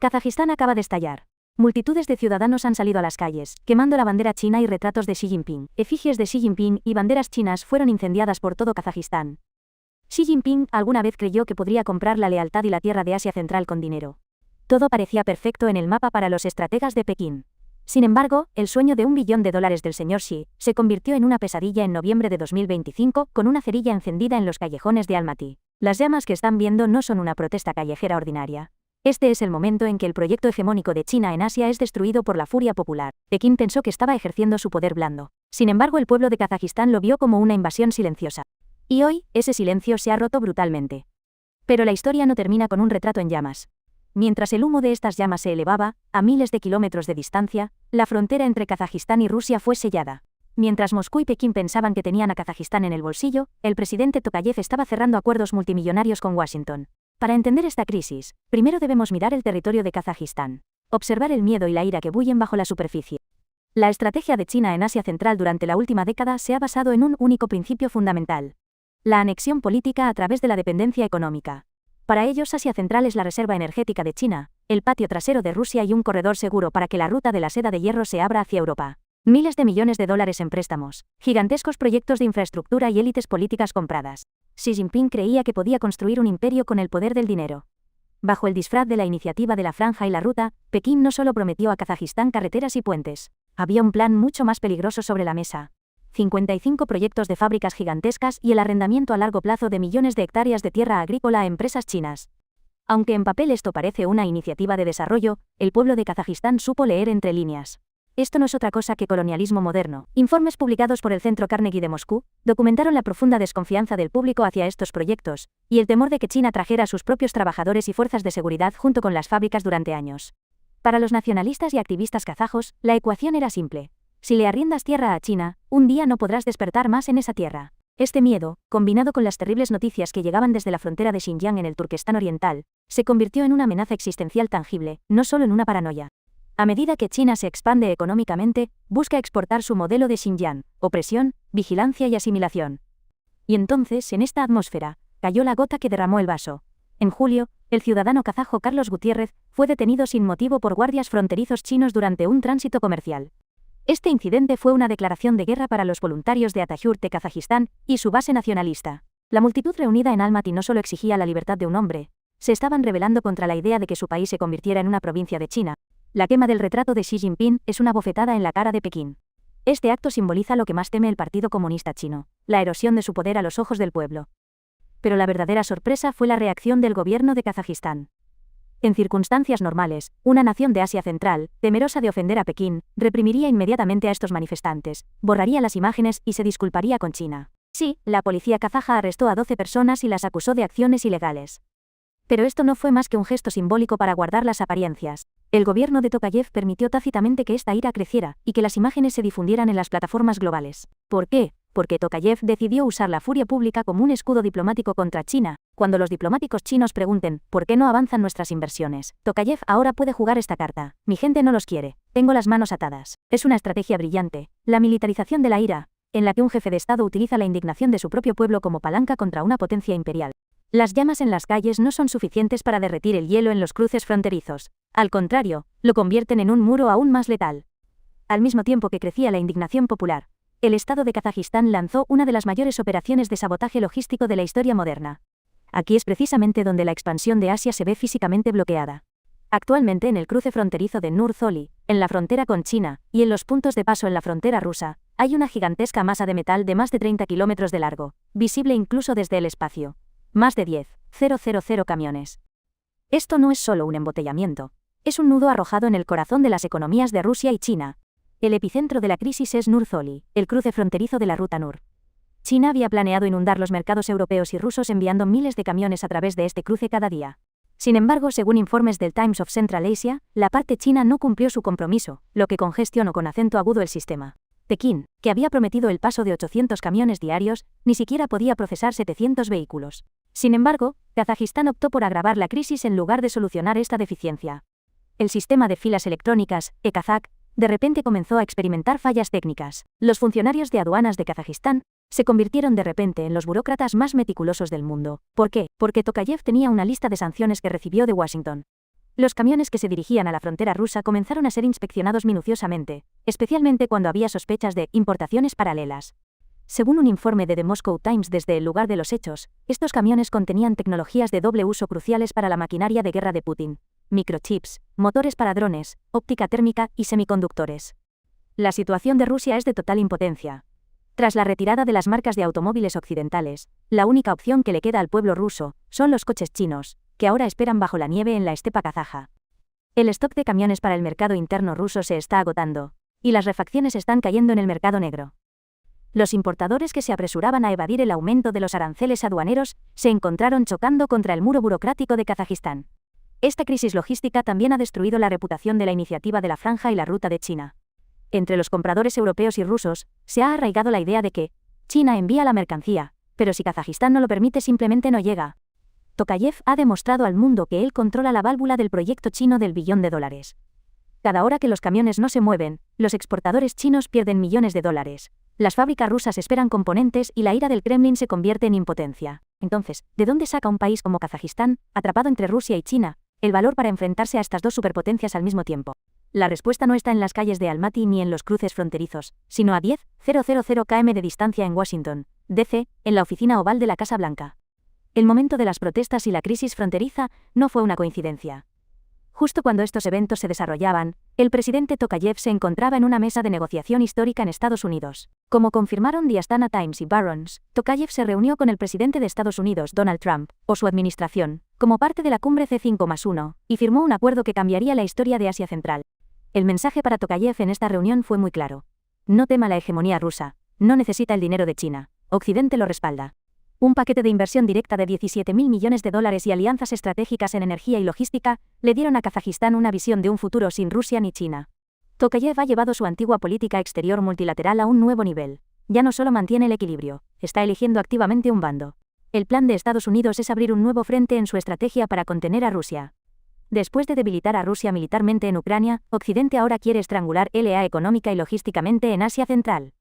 Kazajistán acaba de estallar. Multitudes de ciudadanos han salido a las calles, quemando la bandera china y retratos de Xi Jinping. Efigies de Xi Jinping y banderas chinas fueron incendiadas por todo Kazajistán. Xi Jinping alguna vez creyó que podría comprar la lealtad y la tierra de Asia Central con dinero. Todo parecía perfecto en el mapa para los estrategas de Pekín. Sin embargo, el sueño de $1 billón del señor Xi se convirtió en una pesadilla en noviembre de 2025 con una cerilla encendida en los callejones de Almaty. Las llamas que están viendo no son una protesta callejera ordinaria. Este es el momento en que el proyecto hegemónico de China en Asia es destruido por la furia popular. Pekín pensó que estaba ejerciendo su poder blando. Sin embargo, el pueblo de Kazajistán lo vio como una invasión silenciosa. Y hoy, ese silencio se ha roto brutalmente. Pero la historia no termina con un retrato en llamas. Mientras el humo de estas llamas se elevaba, a miles de kilómetros de distancia, la frontera entre Kazajistán y Rusia fue sellada. Mientras Moscú y Pekín pensaban que tenían a Kazajistán en el bolsillo, el presidente Tokayev estaba cerrando acuerdos multimillonarios con Washington. Para entender esta crisis, primero debemos mirar el territorio de Kazajistán. Observar el miedo y la ira que bullen bajo la superficie. La estrategia de China en Asia Central durante la última década se ha basado en un único principio fundamental: la anexión política a través de la dependencia económica. Para ellos, Asia Central es la reserva energética de China, el patio trasero de Rusia y un corredor seguro para que la ruta de la seda de hierro se abra hacia Europa. Miles de millones de dólares en préstamos, gigantescos proyectos de infraestructura y élites políticas compradas. Xi Jinping creía que podía construir un imperio con el poder del dinero. Bajo el disfraz de la iniciativa de la Franja y la Ruta, Pekín no solo prometió a Kazajistán carreteras y puentes. Había un plan mucho más peligroso sobre la mesa. 55 proyectos de fábricas gigantescas y el arrendamiento a largo plazo de millones de hectáreas de tierra agrícola a empresas chinas. Aunque en papel esto parece una iniciativa de desarrollo, el pueblo de Kazajistán supo leer entre líneas. Esto no es otra cosa que colonialismo moderno. Informes publicados por el Centro Carnegie de Moscú documentaron la profunda desconfianza del público hacia estos proyectos, y el temor de que China trajera a sus propios trabajadores y fuerzas de seguridad junto con las fábricas durante años. Para los nacionalistas y activistas kazajos, la ecuación era simple. Si le arriendas tierra a China, un día no podrás despertar más en esa tierra. Este miedo, combinado con las terribles noticias que llegaban desde la frontera de Xinjiang en el Turquestán Oriental, se convirtió en una amenaza existencial tangible, no solo en una paranoia. A medida que China se expande económicamente, busca exportar su modelo de Xinjiang: opresión, vigilancia y asimilación. Y entonces, en esta atmósfera, cayó la gota que derramó el vaso. En julio, el ciudadano kazajo Carlos Gutiérrez fue detenido sin motivo por guardias fronterizos chinos durante un tránsito comercial. Este incidente fue una declaración de guerra para los voluntarios de Atatürk de Kazajistán y su base nacionalista. La multitud reunida en Almaty no solo exigía la libertad de un hombre, se estaban rebelando contra la idea de que su país se convirtiera en una provincia de China. La quema del retrato de Xi Jinping es una bofetada en la cara de Pekín. Este acto simboliza lo que más teme el Partido Comunista Chino: la erosión de su poder a los ojos del pueblo. Pero la verdadera sorpresa fue la reacción del gobierno de Kazajistán. En circunstancias normales, una nación de Asia Central, temerosa de ofender a Pekín, reprimiría inmediatamente a estos manifestantes, borraría las imágenes y se disculparía con China. Sí, la policía kazaja arrestó a 12 personas y las acusó de acciones ilegales. Pero esto no fue más que un gesto simbólico para guardar las apariencias. El gobierno de Tokayev permitió tácitamente que esta ira creciera y que las imágenes se difundieran en las plataformas globales. ¿Por qué? Porque Tokayev decidió usar la furia pública como un escudo diplomático contra China. Cuando los diplomáticos chinos pregunten ¿por qué no avanzan nuestras inversiones?, Tokayev ahora puede jugar esta carta: mi gente no los quiere, tengo las manos atadas. Es una estrategia brillante, la militarización de la ira, en la que un jefe de Estado utiliza la indignación de su propio pueblo como palanca contra una potencia imperial. Las llamas en las calles no son suficientes para derretir el hielo en los cruces fronterizos. Al contrario, lo convierten en un muro aún más letal. Al mismo tiempo que crecía la indignación popular, el Estado de Kazajistán lanzó una de las mayores operaciones de sabotaje logístico de la historia moderna. Aquí es precisamente donde la expansión de Asia se ve físicamente bloqueada. Actualmente, en el cruce fronterizo de Nur-Zoli, en la frontera con China, y en los puntos de paso en la frontera rusa, hay una gigantesca masa de metal de más de 30 kilómetros de largo, visible incluso desde el espacio. Más de 10,000 camiones. Esto no es solo un embotellamiento. Es un nudo arrojado en el corazón de las economías de Rusia y China. El epicentro de la crisis es Nur-Zoli, el cruce fronterizo de la ruta Nur. China había planeado inundar los mercados europeos y rusos enviando miles de camiones a través de este cruce cada día. Sin embargo, según informes del Times of Central Asia, la parte china no cumplió su compromiso, lo que congestionó con acento agudo el sistema. Pekín, que había prometido el paso de 800 camiones diarios, ni siquiera podía procesar 700 vehículos. Sin embargo, Kazajistán optó por agravar la crisis en lugar de solucionar esta deficiencia. El sistema de filas electrónicas, e-Kazak, de repente comenzó a experimentar fallas técnicas. Los funcionarios de aduanas de Kazajistán se convirtieron de repente en los burócratas más meticulosos del mundo. ¿Por qué? Porque Tokayev tenía una lista de sanciones que recibió de Washington. Los camiones que se dirigían a la frontera rusa comenzaron a ser inspeccionados minuciosamente, especialmente cuando había sospechas de importaciones paralelas. Según un informe de The Moscow Times desde el lugar de los hechos, estos camiones contenían tecnologías de doble uso cruciales para la maquinaria de guerra de Putin: microchips, motores para drones, óptica térmica y semiconductores. La situación de Rusia es de total impotencia. Tras la retirada de las marcas de automóviles occidentales, la única opción que le queda al pueblo ruso son los coches chinos, que ahora esperan bajo la nieve en la estepa kazaja. El stock de camiones para el mercado interno ruso se está agotando, y las refacciones están cayendo en el mercado negro. Los importadores que se apresuraban a evadir el aumento de los aranceles aduaneros se encontraron chocando contra el muro burocrático de Kazajistán. Esta crisis logística también ha destruido la reputación de la iniciativa de la Franja y la Ruta de China. Entre los compradores europeos y rusos, se ha arraigado la idea de que China envía la mercancía, pero si Kazajistán no lo permite simplemente no llega. Tokayev ha demostrado al mundo que él controla la válvula del proyecto chino del $1 billón. Cada hora que los camiones no se mueven, los exportadores chinos pierden millones de dólares. Las fábricas rusas esperan componentes y la ira del Kremlin se convierte en impotencia. Entonces, ¿de dónde saca un país como Kazajistán, atrapado entre Rusia y China, el valor para enfrentarse a estas dos superpotencias al mismo tiempo? La respuesta no está en las calles de Almaty ni en los cruces fronterizos, sino a 10.000 km de distancia en Washington, D.C., en la oficina oval de la Casa Blanca. El momento de las protestas y la crisis fronteriza no fue una coincidencia. Justo cuando estos eventos se desarrollaban, el presidente Tokayev se encontraba en una mesa de negociación histórica en Estados Unidos. Como confirmaron The Astana Times y Barron's, Tokayev se reunió con el presidente de Estados Unidos, Donald Trump, o su administración, como parte de la cumbre C5+1, y firmó un acuerdo que cambiaría la historia de Asia Central. El mensaje para Tokayev en esta reunión fue muy claro. No tema la hegemonía rusa, no necesita el dinero de China, Occidente lo respalda. Un paquete de inversión directa de $17.000 millones y alianzas estratégicas en energía y logística le dieron a Kazajistán una visión de un futuro sin Rusia ni China. Tokayev ha llevado su antigua política exterior multilateral a un nuevo nivel. Ya no solo mantiene el equilibrio, está eligiendo activamente un bando. El plan de Estados Unidos es abrir un nuevo frente en su estrategia para contener a Rusia. Después de debilitar a Rusia militarmente en Ucrania, Occidente ahora quiere estrangular LA económica y logísticamente en Asia Central.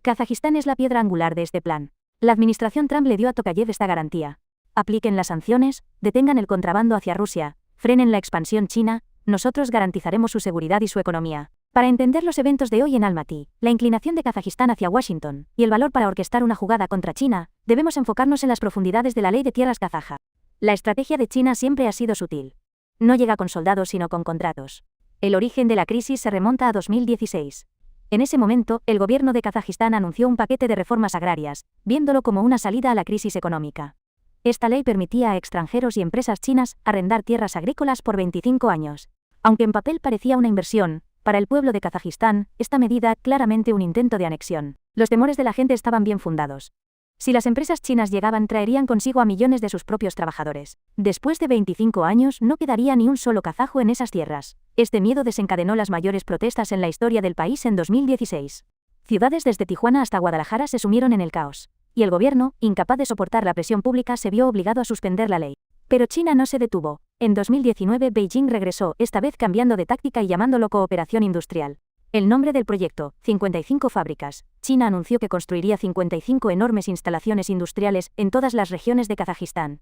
Kazajistán es la piedra angular de este plan. La administración Trump le dio a Tokayev esta garantía. Apliquen las sanciones, detengan el contrabando hacia Rusia, frenen la expansión china, nosotros garantizaremos su seguridad y su economía. Para entender los eventos de hoy en Almaty, la inclinación de Kazajistán hacia Washington, y el valor para orquestar una jugada contra China, debemos enfocarnos en las profundidades de la ley de tierras kazaja. La estrategia de China siempre ha sido sutil. No llega con soldados sino con contratos. El origen de la crisis se remonta a 2016. En ese momento, el gobierno de Kazajistán anunció un paquete de reformas agrarias, viéndolo como una salida a la crisis económica. Esta ley permitía a extranjeros y empresas chinas arrendar tierras agrícolas por 25 años. Aunque en papel parecía una inversión, para el pueblo de Kazajistán, esta medida claramente un intento de anexión. Los temores de la gente estaban bien fundados. Si las empresas chinas llegaban, traerían consigo a millones de sus propios trabajadores. Después de 25 años no quedaría ni un solo kazajo en esas tierras. Este miedo desencadenó las mayores protestas en la historia del país en 2016. Ciudades desde Tijuana hasta Guadalajara se sumieron en el caos, y el gobierno, incapaz de soportar la presión pública, se vio obligado a suspender la ley. Pero China no se detuvo. En 2019 Beijing regresó, esta vez cambiando de táctica y llamándolo cooperación industrial. El nombre del proyecto, 55 fábricas. China anunció que construiría 55 enormes instalaciones industriales en todas las regiones de Kazajistán.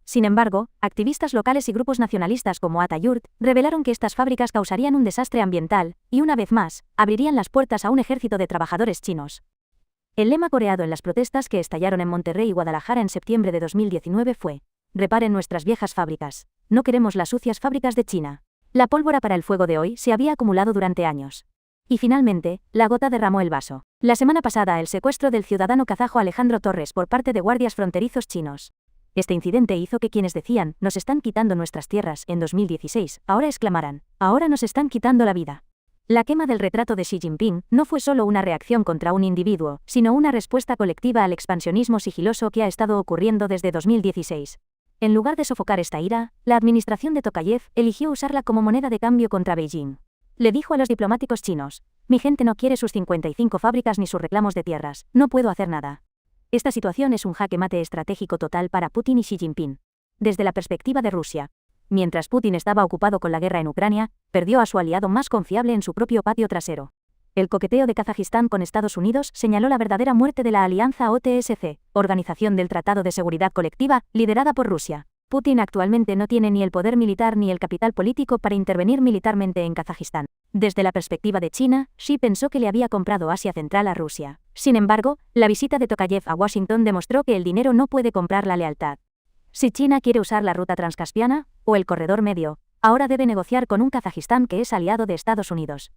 Sin embargo, activistas locales y grupos nacionalistas como Atayurt revelaron que estas fábricas causarían un desastre ambiental y, una vez más, abrirían las puertas a un ejército de trabajadores chinos. El lema coreado en las protestas que estallaron en Monterrey y Guadalajara en septiembre de 2019 fue: reparen nuestras viejas fábricas. No queremos las sucias fábricas de China. La pólvora para el fuego de hoy se había acumulado durante años. Y finalmente, la gota derramó el vaso. La semana pasada, el secuestro del ciudadano kazajo Alejandro Torres por parte de guardias fronterizos chinos. Este incidente hizo que quienes decían, nos están quitando nuestras tierras, en 2016, ahora exclamaran, ahora nos están quitando la vida. La quema del retrato de Xi Jinping no fue solo una reacción contra un individuo, sino una respuesta colectiva al expansionismo sigiloso que ha estado ocurriendo desde 2016. En lugar de sofocar esta ira, la administración de Tokayev eligió usarla como moneda de cambio contra Beijing. Le dijo a los diplomáticos chinos, mi gente no quiere sus 55 fábricas ni sus reclamos de tierras, no puedo hacer nada. Esta situación es un jaque mate estratégico total para Putin y Xi Jinping. Desde la perspectiva de Rusia, mientras Putin estaba ocupado con la guerra en Ucrania, perdió a su aliado más confiable en su propio patio trasero. El coqueteo de Kazajistán con Estados Unidos señaló la verdadera muerte de la alianza OTSC, Organización del Tratado de Seguridad Colectiva, liderada por Rusia. Putin actualmente no tiene ni el poder militar ni el capital político para intervenir militarmente en Kazajistán. Desde la perspectiva de China, Xi pensó que le había comprado Asia Central a Rusia. Sin embargo, la visita de Tokayev a Washington demostró que el dinero no puede comprar la lealtad. Si China quiere usar la ruta transcaspiana, o el corredor medio, ahora debe negociar con un Kazajistán que es aliado de Estados Unidos.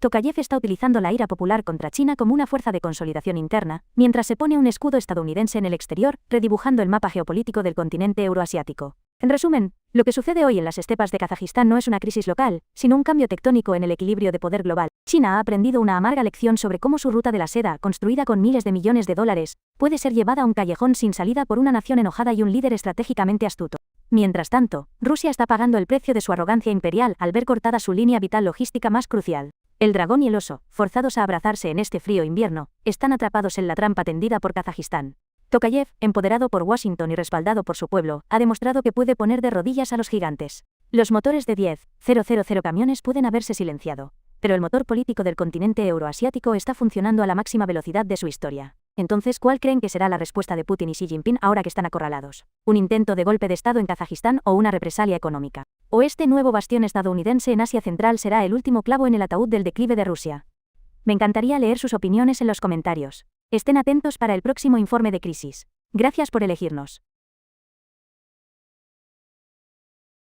Tokayev está utilizando la ira popular contra China como una fuerza de consolidación interna, mientras se pone un escudo estadounidense en el exterior, redibujando el mapa geopolítico del continente euroasiático. En resumen, lo que sucede hoy en las estepas de Kazajistán no es una crisis local, sino un cambio tectónico en el equilibrio de poder global. China ha aprendido una amarga lección sobre cómo su ruta de la seda, construida con miles de millones de dólares, puede ser llevada a un callejón sin salida por una nación enojada y un líder estratégicamente astuto. Mientras tanto, Rusia está pagando el precio de su arrogancia imperial al ver cortada su línea vital logística más crucial. El dragón y el oso, forzados a abrazarse en este frío invierno, están atrapados en la trampa tendida por Kazajistán. Tokayev, empoderado por Washington y respaldado por su pueblo, ha demostrado que puede poner de rodillas a los gigantes. Los motores de 10.000 camiones pueden haberse silenciado, pero el motor político del continente euroasiático está funcionando a la máxima velocidad de su historia. Entonces, ¿cuál creen que será la respuesta de Putin y Xi Jinping ahora que están acorralados? ¿Un intento de golpe de Estado en Kazajistán o una represalia económica? ¿O este nuevo bastión estadounidense en Asia Central será el último clavo en el ataúd del declive de Rusia? Me encantaría leer sus opiniones en los comentarios. Estén atentos para el próximo informe de crisis. Gracias por elegirnos.